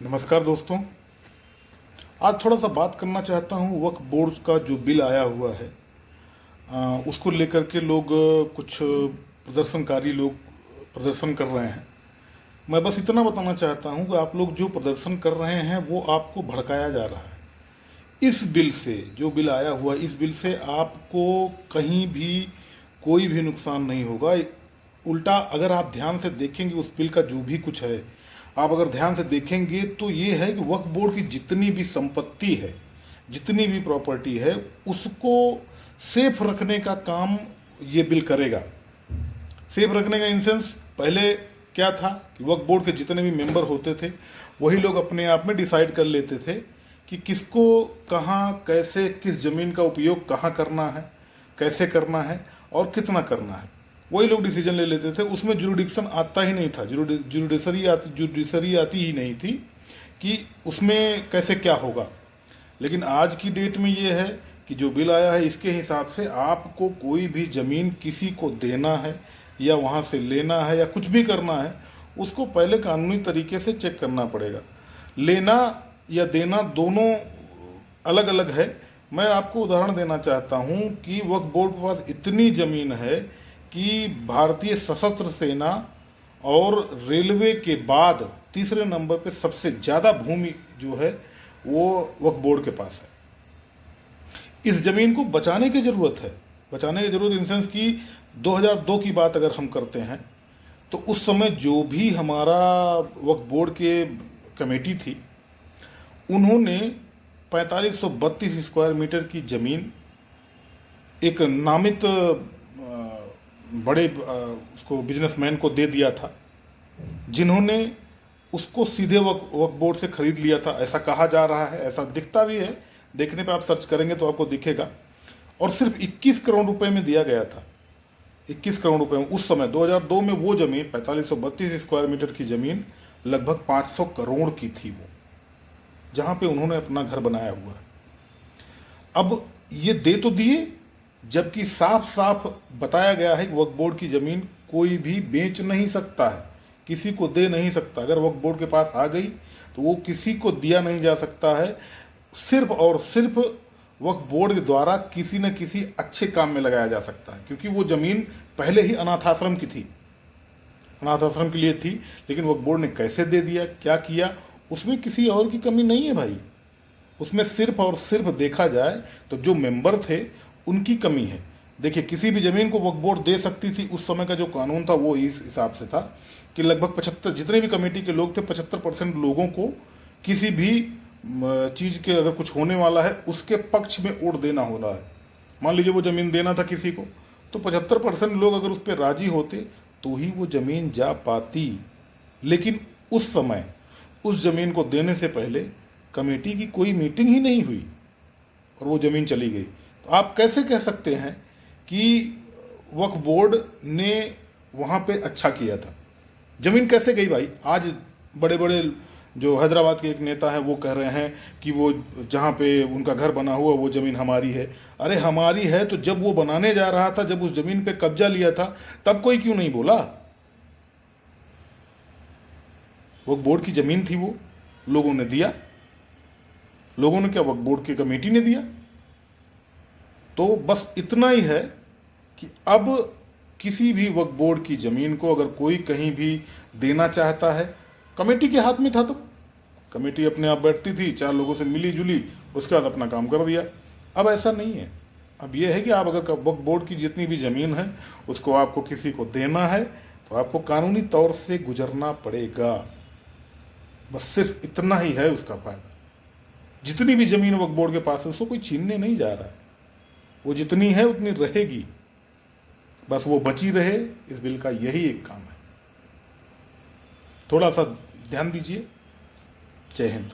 नमस्कार दोस्तों। आज थोड़ा सा बात करना चाहता हूँ वक्फ बोर्ड का जो बिल आया हुआ है उसको लेकर के लोग कुछ प्रदर्शनकारी लोग प्रदर्शन कर रहे हैं। मैं बस इतना बताना चाहता हूँ कि आप लोग जो प्रदर्शन कर रहे हैं वो आपको भड़काया जा रहा है। इस बिल से, जो बिल आया हुआ है, इस बिल से आपको कहीं भी कोई भी नुकसान नहीं होगा। उल्टा अगर आप ध्यान से देखेंगे उस बिल का जो भी कुछ है, आप अगर ध्यान से देखेंगे तो ये है कि वक्फ बोर्ड की जितनी भी संपत्ति है, जितनी भी प्रॉपर्टी है, उसको सेफ रखने का काम ये बिल करेगा। सेफ रखने का इन सेंस, पहले क्या था कि वक्फ बोर्ड के जितने भी मेंबर होते थे वही लोग अपने आप में डिसाइड कर लेते थे कि किसको कहाँ कैसे, किस ज़मीन का उपयोग कहाँ करना है, कैसे करना है और कितना करना है, वही लोग डिसीजन ले लेते थे। उसमें जुरिडिक्शन आता ही नहीं था, जुडिशरी आती ही नहीं थी कि उसमें कैसे क्या होगा। लेकिन आज की डेट में ये है कि जो बिल आया है इसके हिसाब से आपको कोई भी ज़मीन किसी को देना है या वहाँ से लेना है या कुछ भी करना है, उसको पहले कानूनी तरीके से चेक करना पड़ेगा। लेना या देना दोनों अलग अलग है। मैं आपको उदाहरण देना चाहता हूँ कि वक्फ बोर्ड के पास इतनी ज़मीन है कि भारतीय सशस्त्र सेना और रेलवे के बाद तीसरे नंबर पे सबसे ज़्यादा भूमि जो है वो वक्फ बोर्ड के पास है। इस ज़मीन को बचाने की ज़रूरत है। बचाने की ज़रूरत इन सेंस कि 2002 की बात अगर हम करते हैं तो उस समय जो भी हमारा वक्फ बोर्ड के कमेटी थी, उन्होंने 4532 स्क्वायर मीटर की ज़मीन एक नामित बड़े उसको बिजनेसमैन को दे दिया था, जिन्होंने उसको सीधे वक्फ बोर्ड से खरीद लिया था। ऐसा कहा जा रहा है, ऐसा दिखता भी है, देखने पे आप सर्च करेंगे तो आपको दिखेगा। और सिर्फ 21 करोड़ रुपए में दिया गया था। 21 करोड़ रुपए में उस समय 2002 में वो ज़मीन 4532 स्क्वायर मीटर की ज़मीन लगभग 500 करोड़ की थी, वो जहाँ पे उन्होंने अपना घर बनाया हुआ है। अब ये दे तो दिए, जबकि साफ साफ बताया गया है कि वक्फ बोर्ड की ज़मीन कोई भी बेच नहीं सकता है, किसी को दे नहीं सकता। अगर वक्फ बोर्ड के पास आ गई तो वो किसी को दिया नहीं जा सकता है। सिर्फ और सिर्फ वक्फ बोर्ड के द्वारा किसी न किसी अच्छे काम में लगाया जा सकता है, क्योंकि वो ज़मीन पहले ही अनाथाश्रम की थी, अनाथाश्रम के लिए थी। लेकिन वक्फ बोर्ड ने कैसे दे दिया, क्या किया, उसमें किसी और की कमी नहीं है भाई। उसमें सिर्फ और सिर्फ देखा जाए तो जो मेंबर थे उनकी कमी है। देखिए, किसी भी ज़मीन को वक्फ बोर्ड दे सकती थी। उस समय का जो कानून था वो इस हिसाब से था कि लगभग 75, जितने भी कमेटी के लोग थे, 75% लोगों को किसी भी चीज़ के अगर कुछ होने वाला है उसके पक्ष में वोट देना हो रहा है। मान लीजिए वो ज़मीन देना था किसी को, तो 75% लोग अगर उस पर राजी होते तो ही वो ज़मीन जा पाती। लेकिन उस समय उस ज़मीन को देने से पहले कमेटी की कोई मीटिंग ही नहीं हुई और वो ज़मीन चली गई। तो आप कैसे कह सकते हैं कि वक्फ बोर्ड ने वहाँ पे अच्छा किया था? ज़मीन कैसे गई भाई? आज बड़े बड़े जो हैदराबाद के एक नेता हैं वो कह रहे हैं कि वो जहाँ पे उनका घर बना हुआ वो ज़मीन हमारी है। अरे हमारी है तो जब वो बनाने जा रहा था, जब उस ज़मीन पे कब्जा लिया था, तब कोई क्यों नहीं बोला? वक्फ बोर्ड की ज़मीन थी, वो लोगों ने दिया। लोगों ने क्या, वक्फ बोर्ड की कमेटी ने दिया। तो बस इतना ही है कि अब किसी भी वक्फ बोर्ड की ज़मीन को अगर कोई कहीं भी देना चाहता है, कमेटी के हाथ में था, तो कमेटी अपने आप बैठती थी, 4 लोगों से मिली जुली, उसके बाद अपना काम कर दिया। अब ऐसा नहीं है। अब यह है कि आप अगर वक्फ बोर्ड की जितनी भी ज़मीन है उसको आपको किसी को देना है तो आपको कानूनी तौर से गुजरना पड़ेगा। बस सिर्फ इतना ही है उसका फ़ायदा। जितनी भी ज़मीन वक्फ बोर्ड के पास है उसको कोई छीनने नहीं जा रहा है। वो जितनी है उतनी रहेगी, बस वो बची रहे। इस बिल का यही एक काम है। थोड़ा सा ध्यान दीजिए। जय हिंद।